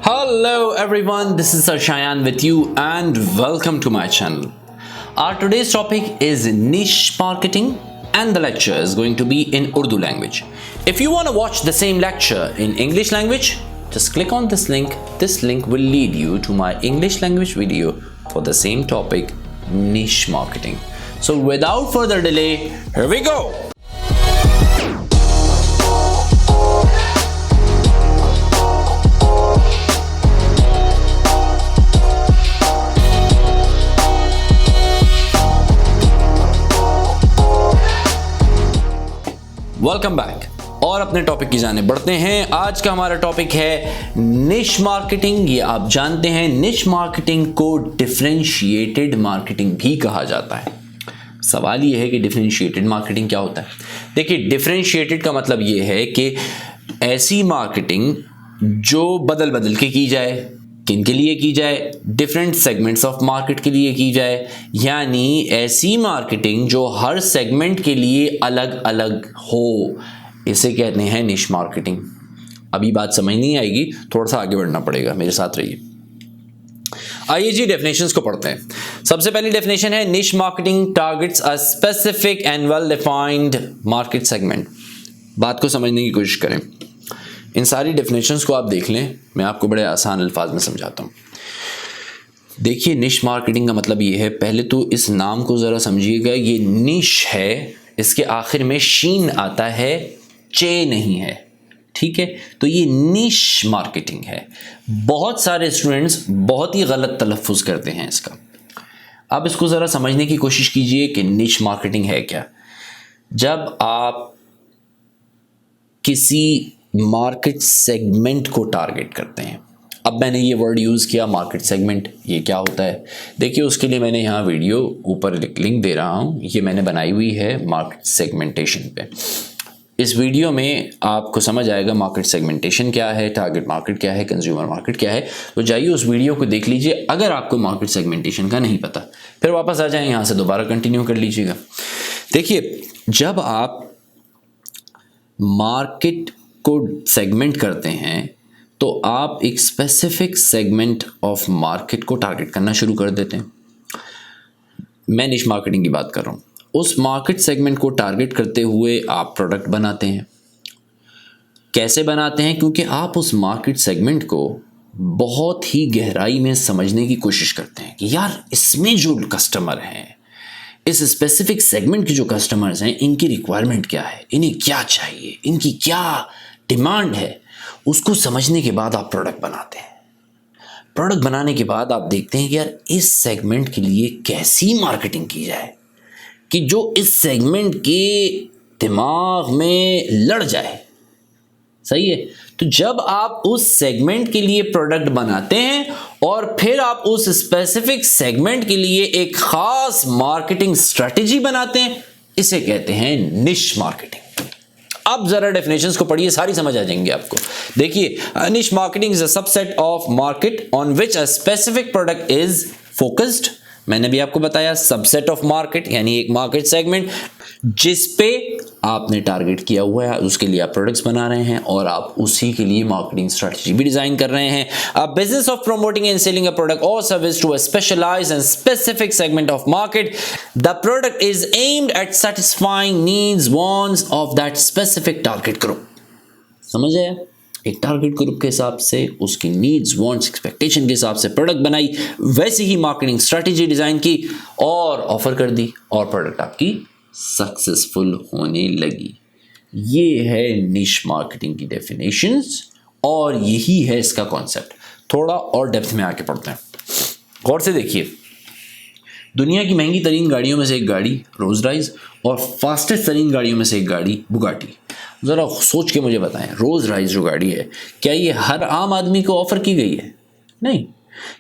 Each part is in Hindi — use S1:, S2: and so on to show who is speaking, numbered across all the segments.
S1: Hello everyone, this is Arshayan with you and welcome to my channel. Our today's topic is niche marketing and the lecture is going to be in Urdu language. If you want to watch the same lecture in English language, just click on this link. This link will lead you to my English language video for the same topic, niche marketing. So without further delay, here we go. Welcome back और अपने टॉपिक की जाने बढ़ते हैं। आज का हमारा टॉपिक है निश मार्केटिंग। ये आप जानते हैं, निश मार्केटिंग को डिफरेंशिएटेड मार्केटिंग भी कहा जाता है। सवाल ये है कि डिफरेंशिएटेड मार्केटिंग क्या होता है। देखिए, डिफरेंशिएटेड का मतलब ये है कि ऐसी मार्केटिंग जो बदल बदल के की जाए। किन के लिए की जाए? डिफरेंट सेगमेंट्स ऑफ मार्केट के लिए की जाए, यानी ऐसी मार्केटिंग जो हर सेगमेंट के लिए अलग अलग हो, इसे कहते हैं निश मार्केटिंग। अभी बात समझ नहीं आएगी, थोड़ा सा आगे बढ़ना पड़ेगा, मेरे साथ रहिए। आइए जी, डेफिनेशंस को पढ़ते हैं। सबसे पहली डेफिनेशन है, निश marketing targets a specific and well defined market segment. बात को समझने की कोशिश करें। इन सारी डेफिनेशंस को आप देख लें, मैं आपको बड़े आसान अल्फाज में समझाता हूँ। देखिए, निश मार्केटिंग का मतलब ये है, पहले तो इस नाम को ज़रा समझिएगा। ये निश है, इसके आखिर में शीन आता है, चे नहीं है, ठीक है। तो ये निश मार्केटिंग है। बहुत सारे स्टूडेंट्स बहुत ही गलत तलफ़ुज़ करते हैं इसका। अब इसको ज़रा समझने की कोशिश कीजिए कि निश मार्केटिंग है क्या। जब आप किसी मार्केट सेगमेंट को टारगेट करते हैं, अब मैंने ये वर्ड यूज़ किया मार्केट सेगमेंट, ये क्या होता है देखिए। उसके लिए मैंने यहाँ वीडियो ऊपर लिंक दे रहा हूँ, ये मैंने बनाई हुई है मार्केट सेगमेंटेशन पे। इस वीडियो में आपको समझ आएगा मार्केट सेगमेंटेशन क्या है, टारगेट मार्केट क्या है, कंज्यूमर मार्केट क्या है। तो जाइए उस वीडियो को देख लीजिए। अगर आपको मार्केट सेगमेंटेशन का नहीं पता, फिर वापस आ जाएं, यहाँ से दोबारा कंटिन्यू कर लीजिएगा। देखिए, जब आप मार्केट को सेगमेंट करते हैं तो आप एक स्पेसिफिक सेगमेंट ऑफ मार्केट को टारगेट करना शुरू कर देते हैं। मैं निश मार्केटिंग की बात कर रहा हूँ। उस मार्केट सेगमेंट को टारगेट करते हुए आप प्रोडक्ट बनाते हैं। कैसे बनाते हैं? क्योंकि आप उस मार्केट सेगमेंट को बहुत ही गहराई में समझने की कोशिश करते हैं कि यार, इसमें जो कस्टमर हैं, इस स्पेसिफिक सेगमेंट के जो कस्टमर्स हैं, इनकी रिक्वायरमेंट क्या है, इन्हें क्या चाहिए, इनकी क्या डिमांड है, उसको समझने के बाद आप प्रोडक्ट बनाते हैं। प्रोडक्ट बनाने के बाद आप देखते हैं कि यार, इस सेगमेंट के लिए कैसी मार्केटिंग की जाए कि जो इस सेगमेंट के दिमाग में लड़ जाए। सही है। तो जब आप उस सेगमेंट के लिए प्रोडक्ट बनाते हैं और फिर आप उस स्पेसिफिक सेगमेंट के लिए एक खास मार्केटिंग स्ट्रेटेजी बनाते हैं, इसे कहते हैं निश मार्केटिंग। अब जरा डेफिनेशंस को पढ़िए, सारी समझ आ जाएंगे आपको। देखिए, निश marketing is a subset of market on which a specific product is focused. मैंने भी आपको बताया, सबसेट ऑफ मार्केट यानी एक मार्केट सेगमेंट जिस पे आपने टारगेट किया हुआ है, उसके लिए आप प्रोडक्ट्स बना रहे हैं और आप उसी के लिए मार्केटिंग स्ट्रेटजी भी डिजाइन कर रहे हैं। A business of promoting and selling a product और service to a specialised and specific segment of market. The product is aimed at satisfying needs wants of that specific target group. समझ आया? एक टारगेट ग्रुप के हिसाब से, उसकी नीड्स, वांट्स, एक्सपेक्टेशन के हिसाब से प्रोडक्ट बनाई, वैसी ही मार्केटिंग स्ट्रेटजी डिजाइन की और ऑफर कर दी और प्रोडक्ट आपकी सक्सेसफुल होने लगी। ये है निश मार्केटिंग की डेफिनेशंस और यही है इसका कॉन्सेप्ट। थोड़ा और डेप्थ में आके पढ़ते हैं। गौर से देखिए, दुनिया की महंगी तरीन गाड़ियों में से एक गाड़ी रोल्स रॉयस और फास्टेस्ट तरीन गाड़ियों में से एक गाड़ी बुगाटी। ज़रा सोच के मुझे बताएं, रोल्स रॉयस जो गाड़ी है, क्या ये हर आम आदमी को ऑफर की गई है? नहीं।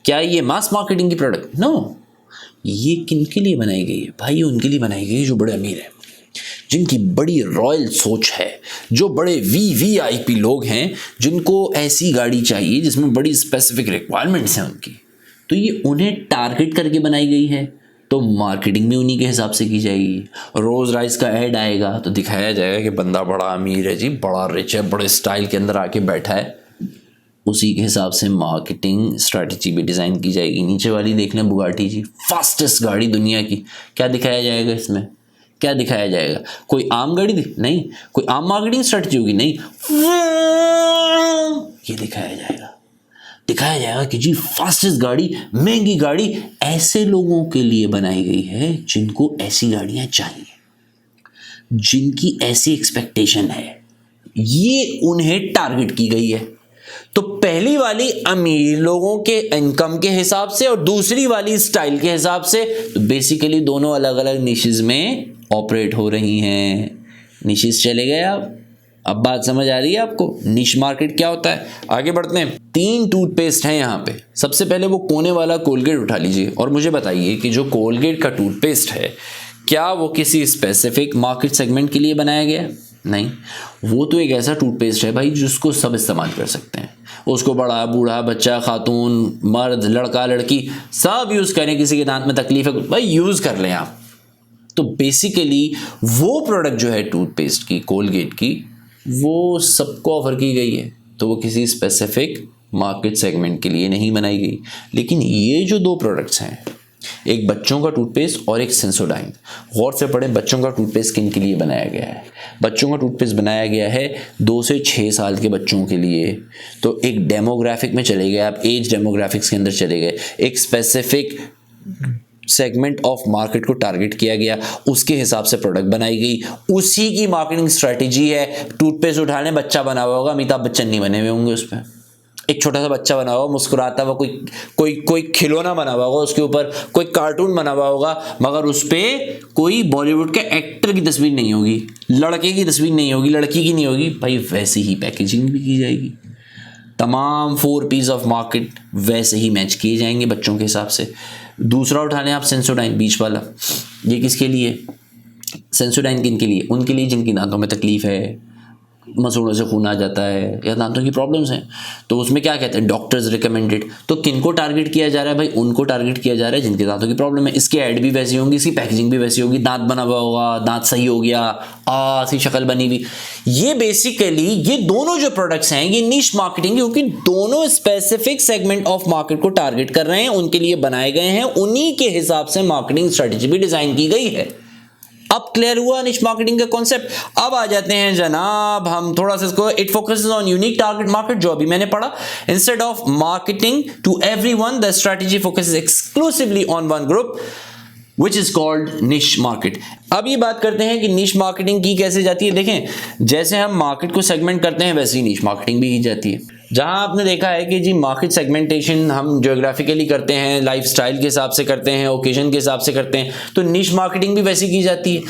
S1: क्या ये मास मार्केटिंग की प्रोडक्ट? नो। ये किन के लिए बनाई गई है भाई? उनके लिए बनाई गई है जो बड़े अमीर हैं, जिनकी बड़ी रॉयल सोच है, जो बड़े वीवीआईपी लोग हैं, जिनको ऐसी गाड़ी चाहिए जिसमें बड़ी स्पेसिफिक रिक्वायरमेंट्स हैं उनकी। तो ये उन्हें टारगेट करके बनाई गई है, तो मार्केटिंग भी उन्हीं के हिसाब से की जाएगी। रोल्स रॉयस का ऐड आएगा तो दिखाया जाएगा कि बंदा बड़ा अमीर है जी, बड़ा रिच है, बड़े स्टाइल के अंदर आके बैठा है। उसी के हिसाब से मार्केटिंग स्ट्रैटेजी भी डिज़ाइन की जाएगी। नीचे वाली देख लें, बुगाटी जी, फास्टेस्ट गाड़ी दुनिया की, क्या दिखाया जाएगा इसमें? क्या दिखाया जाएगा? कोई आम गाड़ी नहीं, कोई आम मार्केटिंग स्ट्रैटेजी होगी नहीं, ये दिखाया जाएगा। दिखाया जाएगा कि जी फास्टेस्ट गाड़ी, महंगी गाड़ी ऐसे लोगों के लिए बनाई गई है जिनको ऐसी गाड़ियां चाहिए, जिनकी ऐसी एक्सपेक्टेशन है, ये उन्हें टारगेट की गई है। तो पहली वाली अमीर लोगों के इनकम के हिसाब से और दूसरी वाली स्टाइल के हिसाब से, तो बेसिकली दोनों अलग अलग निशेस में ऑपरेट हो रही हैं। निशेस चले गए आप, अब बात समझ आ रही है आपको? निश मार्केट क्या होता है? आगे बढ़ते हैं। 3 टूथपेस्ट हैं यहाँ पे। सबसे पहले वो कोने वाला कोलगेट उठा लीजिए और मुझे बताइए कि जो कोलगेट का टूथपेस्ट है, क्या वो किसी स्पेसिफिक मार्केट सेगमेंट के लिए बनाया गया है? नहीं, वो तो एक ऐसा टूथपेस्ट है भाई जिसको सब इस्तेमाल कर सकते हैं। उसको बड़ा बूढ़ा, बच्चा, खातून, मर्द, लड़का, लड़की सब यूज़ करें। किसी के दांत में तकलीफ है भाई, यूज़ कर लें आप। तो बेसिकली वो प्रोडक्ट जो है टूथपेस्ट की, कोलगेट की, वो सबको ऑफर की गई है। तो वो किसी स्पेसिफिक मार्केट सेगमेंट के लिए नहीं बनाई गई। लेकिन ये जो 2 प्रोडक्ट्स हैं, एक बच्चों का टूथपेस्ट और एक सेंसोडाइन, गौर से पढ़ें। बच्चों का टूथपेस्ट किन के लिए बनाया गया है? बच्चों का टूथपेस्ट बनाया गया है 2 से 6 साल के बच्चों के लिए। तो एक डेमोग्राफिक में चले गए आप, एज डेमोग्राफिक्स के अंदर चले गए, एक स्पेसिफिक सेगमेंट ऑफ मार्केट को टारगेट किया गया, उसके हिसाब से प्रोडक्ट बनाई गई, उसी की मार्केटिंग स्ट्रेटेजी है। टूथपेस्ट उठाने बच्चा बना हुआ होगा, अमिताभ बच्चन नहीं बने हुए होंगे उस पर, एक छोटा सा बच्चा बना हुआ मुस्कुराता हुआ, कोई खिलौना बना हुआ होगा, उसके ऊपर कोई कार्टून बना हुआ होगा, मगर उस पर कोई बॉलीवुड के एक्टर की तस्वीर नहीं होगी, लड़के की तस्वीर नहीं होगी, लड़की की नहीं होगी भाई। वैसी ही पैकेजिंग भी की जाएगी, तमाम 4 पीस ऑफ मार्केट वैसे ही मैच किए जाएंगे बच्चों के हिसाब से। दूसरा उठा लें आप, सेंसोडाइन, बीच वाला। ये किसके लिए? सेंसोडाइन किन के लिए? उनके लिए जिनकी दांतों में तकलीफ है, मसूड़ों से खून आ जाता है या दांतों की प्रॉब्लम्स हैं। तो उसमें क्या कहते हैं? Doctors recommended. तो किनको टारगेट किया जा रहा है भाई? उनको टारगेट किया जा रहा है जिनके दांतों की प्रॉब्लम है। इसकी ऐड भी वैसी होंगी, इसकी पैकेजिंग भी वैसी होगी, दांत बना हुआ होगा, दांत सही हो गया, सी शक्ल बनी हुई। ये बेसिकली ये दोनों जो प्रोडक्ट्स हैं ये निश मार्केटिंग, क्योंकि दोनों स्पेसिफिक सेगमेंट ऑफ मार्केट को टारगेट कर रहे हैं, उनके लिए बनाए गए हैं, उन्हीं के हिसाब से मार्केटिंग स्ट्रेटेजी भी डिजाइन की गई है। अब क्लियर हुआ निश मार्केटिंग का कॉन्सेप्ट। अब आ जाते हैं जनाब हम थोड़ा सा इसको, it focuses on unique target market, जो अभी मैंने पढ़ा। Instead of marketing to everyone, the strategy focuses exclusively on one group which is called niche market. अब ये बात करते हैं कि निश मार्केटिंग की कैसे जाती है। देखें, जैसे हम मार्केट को सेगमेंट करते हैं वैसे ही निश मार्केटिंग भी की जाती है। जहां आपने देखा है कि जी मार्केट सेगमेंटेशन हम ज्योग्राफिकली करते हैं, लाइफस्टाइल के हिसाब से करते हैं, ओकेजन के हिसाब से करते हैं, तो निश मार्केटिंग भी वैसी की जाती है।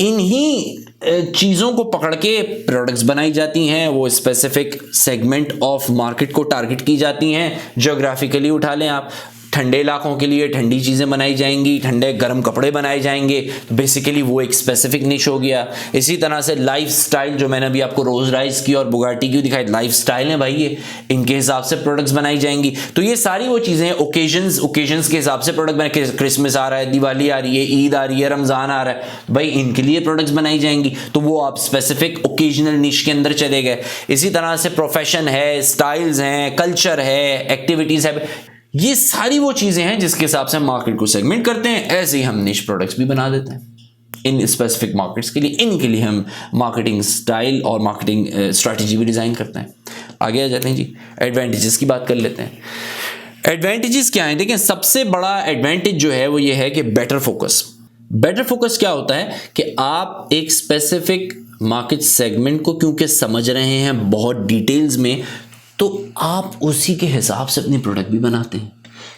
S1: इन्हीं चीज़ों को पकड़ के प्रोडक्ट्स बनाई जाती हैं, वो स्पेसिफिक सेगमेंट ऑफ मार्केट को टारगेट की जाती हैं। ज्योग्राफिकली उठा लें आप, ठंडे इलाकों के लिए ठंडी चीज़ें बनाई जाएंगी, ठंडे गर्म कपड़े बनाए जाएंगे, तो बेसिकली वो एक स्पेसिफिक निश हो गया। इसी तरह से लाइफस्टाइल, जो मैंने अभी आपको रोज राइस की और बुगाटी की दिखाई, लाइफस्टाइल है भाई ये, इनके हिसाब से प्रोडक्ट्स बनाई जाएंगी। तो ये सारी वो चीज़ें ओकेजन्स के हिसाब से प्रोडक्ट बने, क्रिसमस आ रहा है, दिवाली आ रही है, ईद आ रही है, रमज़ान आ रहा है, भाई इनके लिए प्रोडक्ट्स बनाई जाएंगी। तो वो आप स्पेसिफिक ओकेजनल निश के अंदर चले गए। इसी तरह से प्रोफेशन है, स्टाइल्स हैं, कल्चर है, एक्टिविटीज़ है, ये सारी वो चीजें हैं जिसके हिसाब से हम मार्केट को सेगमेंट करते हैं। ऐसे ही हम निश प्रोडक्ट्स भी बना देते हैं इन स्पेसिफिक मार्केट्स के लिए। इनके लिए हम मार्केटिंग स्टाइल और मार्केटिंग स्ट्रैटेजी भी डिजाइन करते हैं। आगे आ जाते हैं जी, एडवांटेजेस की बात कर लेते हैं। एडवांटेजेस क्या हैं? देखिए, सबसे बड़ा एडवांटेज जो है वो ये है कि बेटर फोकस। बेटर फोकस क्या होता है कि आप एक स्पेसिफिक मार्केट सेगमेंट को क्योंकि समझ रहे हैं बहुत डिटेल्स में, तो आप उसी के हिसाब से अपनी प्रोडक्ट भी बनाते हैं।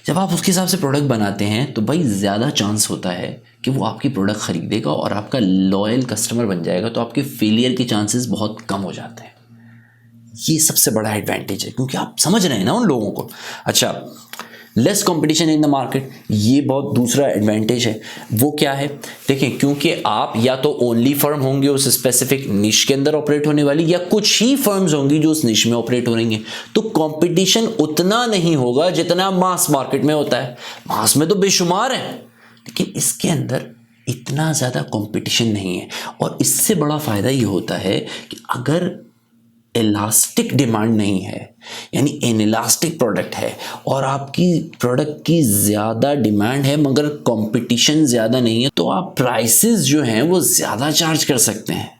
S1: जब आप उसके हिसाब से प्रोडक्ट बनाते हैं तो भाई ज़्यादा चांस होता है कि वो आपकी प्रोडक्ट ख़रीदेगा और आपका लॉयल कस्टमर बन जाएगा, तो आपके फेलियर के चांसेस बहुत कम हो जाते हैं। ये सबसे बड़ा एडवांटेज है क्योंकि आप समझ रहे हैं ना उन लोगों को। अच्छा, less competition in the market, ये बहुत दूसरा एडवांटेज है। वो क्या है? देखें, क्योंकि आप या तो ओनली फर्म होंगे उस स्पेसिफिक निश के अंदर ऑपरेट होने वाली, या कुछ ही फर्म्स होंगी जो उस निश में ऑपरेट हो रही हैं, तो कंपटीशन उतना नहीं होगा जितना मास मार्केट में होता है। मास में तो बेशुमार है, लेकिन इसके अंदर इतना ज़्यादा कंपटीशन नहीं है। और इससे बड़ा फ़ायदा ये होता है कि अगर इलास्टिक डिमांड नहीं है, यानी इनइलास्टिक प्रोडक्ट है और आपकी प्रोडक्ट की ज़्यादा डिमांड है मगर कंपटीशन ज़्यादा नहीं है, तो आप प्राइसेस जो हैं वो ज़्यादा चार्ज कर सकते हैं।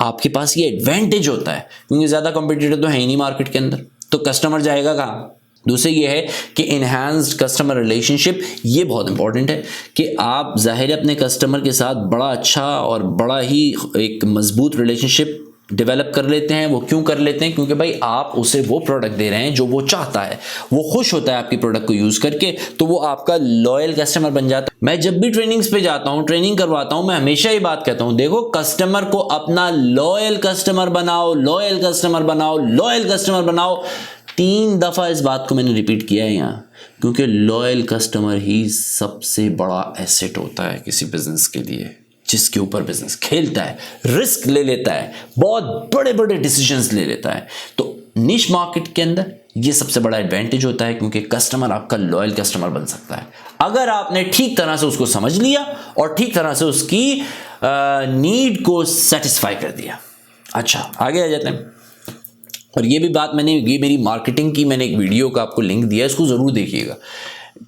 S1: आपके पास ये एडवांटेज होता है क्योंकि ज़्यादा कंपटीटर तो है ही नहीं मार्केट के अंदर, तो कस्टमर जाएगा कहाँ। दूसरी ये है कि इन्हांस्ड कस्टमर रिलेशनशिप, ये बहुत इंपॉर्टेंट है कि आप ज़ाहिर अपने कस्टमर के साथ बड़ा अच्छा और बड़ा ही एक मजबूत रिलेशनशिप डेवलप कर लेते हैं। वो क्यों कर लेते हैं? क्योंकि भाई आप उसे वो प्रोडक्ट दे रहे हैं जो वो चाहता है, वो खुश होता है आपकी प्रोडक्ट को यूज़ करके, तो वो आपका लॉयल कस्टमर बन जाता है। मैं जब भी ट्रेनिंग्स पे जाता हूँ, ट्रेनिंग करवाता हूँ, मैं हमेशा ये बात कहता हूँ, देखो कस्टमर को अपना लॉयल कस्टमर बनाओ, लॉयल कस्टमर बनाओ, लॉयल कस्टमर बनाओ। 3 दफ़ा इस बात को मैंने रिपीट किया है यहाँ, क्योंकि लॉयल कस्टमर ही सबसे बड़ा एसेट होता है किसी बिजनेस के लिए, जिसके ऊपर बिजनेस खेलता है, रिस्क ले लेता है, बहुत बड़े बड़े डिसीजंस ले लेता है। तो निश मार्केट के अंदर ये सबसे बड़ा एडवांटेज होता है क्योंकि कस्टमर आपका लॉयल कस्टमर बन सकता है अगर आपने ठीक तरह से उसको समझ लिया और ठीक तरह से उसकी नीड को सेटिस्फाई कर दिया। अच्छा, आगे आ जाते हैं। और ये भी बात ये मेरी मार्केटिंग की मैंने एक वीडियो का आपको लिंक दिया है, इसको ज़रूर देखिएगा।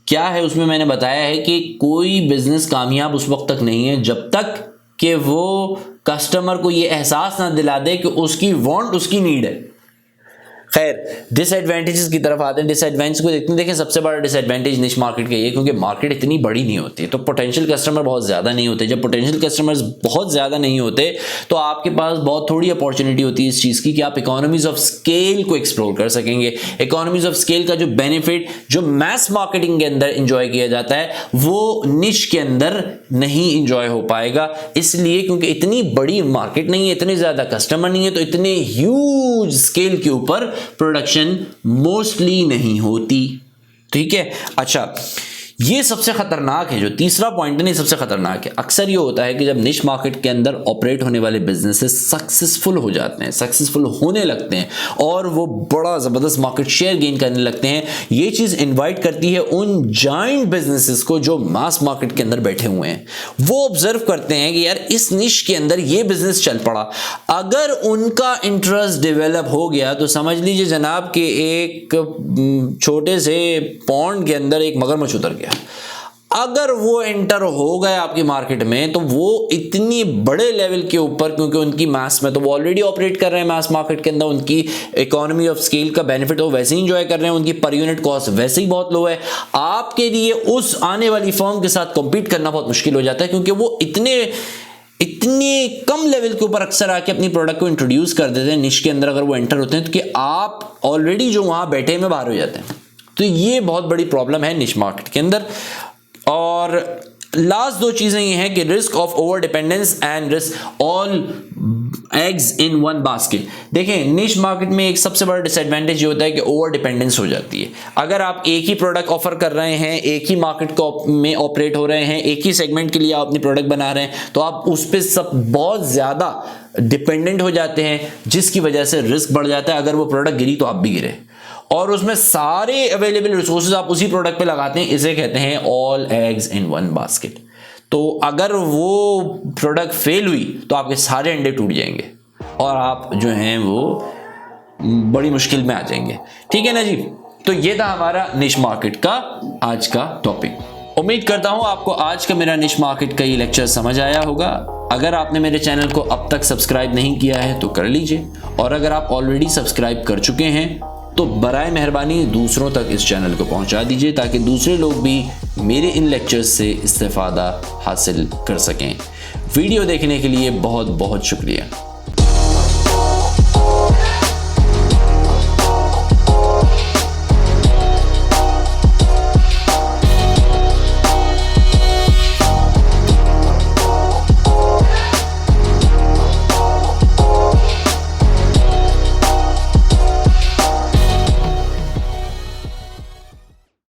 S1: क्या है उसमें मैंने बताया है कि कोई बिजनेस कामयाब उस वक्त तक नहीं है जब तक कि वो कस्टमर को ये एहसास ना दिला दे कि उसकी वांट उसकी नीड है। खैर, डिसएडवांटेजेस की तरफ आते हैं। डिसएडवांटेज को देखते हैं। देखिए, सबसे बड़ा डिसएडवांटेज निश मार्केट का ये, क्योंकि मार्केट इतनी बड़ी नहीं होती, तो पोटेंशियल कस्टमर बहुत ज़्यादा नहीं होते। जब पोटेंशियल कस्टमर्स बहुत ज़्यादा नहीं होते तो आपके पास बहुत थोड़ी अपॉर्चुनिटी होती है इस चीज़ की कि आप इकोनॉमीज ऑफ स्केल को एक्सप्लोर कर सकेंगे। इकोनॉमीज ऑफ स्केल का जो बेनिफिट जो मैस मार्केटिंग के अंदर इंजॉय किया जाता है वो निश के अंदर नहीं इंजॉय हो पाएगा, इसलिए क्योंकि इतनी बड़ी मार्केट नहीं है, इतने ज़्यादा कस्टमर नहीं है, तो इतने ह्यूज स्केल के ऊपर प्रोडक्शन मोस्टली नहीं होती। ठीक है। अच्छा, ये सबसे खतरनाक है, जो तीसरा पॉइंट है, नहीं सबसे खतरनाक है। अक्सर ये होता है कि जब निश मार्केट के अंदर ऑपरेट होने वाले बिजनेसेस सक्सेसफुल हो जाते हैं, सक्सेसफुल होने लगते हैं और वो बड़ा ज़बरदस्त मार्केट शेयर गेन करने लगते हैं, ये चीज़ इनवाइट करती है उन जाइंट बिजनेसेस को जो मास मार्केट के अंदर बैठे हुए हैं। वो ऑब्जर्व करते हैं कि यार इस निश के अंदर ये बिजनेस चल पड़ा, अगर उनका इंटरेस्ट डेवलप हो गया तो समझ लीजिए जनाब कि एक छोटे से पॉन्ड के अंदर एक मगरमच्छ उतर गया। अगर वो एंटर हो गए आपकी मार्केट में तो वो इतनी बड़े लेवल के ऊपर, क्योंकि उनकी मास में तो वो ऑलरेडी ऑपरेट कर रहे हैं मास मार्केट के अंदर, उनकी इकोनॉमी ऑफ स्केल का बेनिफिट वो वैसे ही एंजॉय कर रहे हैं, उनकी पर यूनिट कॉस्ट वैसे ही बहुत लो है। आपके लिए उस आने वाली फर्म के साथ कॉम्पीट करना बहुत मुश्किल हो जाता है, क्योंकि वो इतने कम लेवल के ऊपर अक्सर आके अपनी प्रोडक्ट को इंट्रोड्यूस कर देते हैं निश के अंदर। अगर वो एंटर होते हैं तो कि आप ऑलरेडी जो वहां बैठे में बाहर हो जाते हैं। तो ये बहुत बड़ी प्रॉब्लम है निश मार्केट के अंदर। और लास्ट 2 चीजें ये हैं कि risk of over dependence and risk all eggs in one basket. देखें, निश मार्केट में एक सबसे बड़ा डिसएडवांटेज ये होता है कि ओवर डिपेंडेंस हो जाती है। अगर आप एक ही प्रोडक्ट ऑफर कर रहे हैं, एक ही मार्केट में ऑपरेट हो रहे हैं, एक ही सेगमेंट के लिए आप अपनी प्रोडक्ट बना रहे हैं, तो आप उस पर सब बहुत ज़्यादा डिपेंडेंट हो जाते हैं, जिसकी वजह से रिस्क बढ़ जाता है। अगर वो प्रोडक्ट गिरी तो आप भी गिरे, और उसमें सारे अवेलेबल रिसोर्सेज आप उसी प्रोडक्ट पे लगाते हैं। इसे कहते हैं all eggs in one basket. तो अगर वो प्रोडक्ट फेल हुई तो आपके सारे अंडे टूट जाएंगे और आप जो हैं वो बड़ी मुश्किल में आ जाएंगे। ठीक है ना जी। तो ये था हमारा निश मार्केट का आज का टॉपिक। उम्मीद करता हूं आपको आज का मेरा निश मार्केट का ये लेक्चर समझ आया होगा। अगर आपने मेरे चैनल को अब तक सब्सक्राइब नहीं किया है तो कर लीजिए, और अगर आप ऑलरेडी सब्सक्राइब कर चुके हैं तो बराए मेहरबानी दूसरों तक इस चैनल को पहुंचा दीजिए, ताकि दूसरे लोग भी मेरे इन लेक्चर्स से इस्तेफादा हासिल कर सकें। वीडियो देखने के लिए बहुत बहुत शुक्रिया।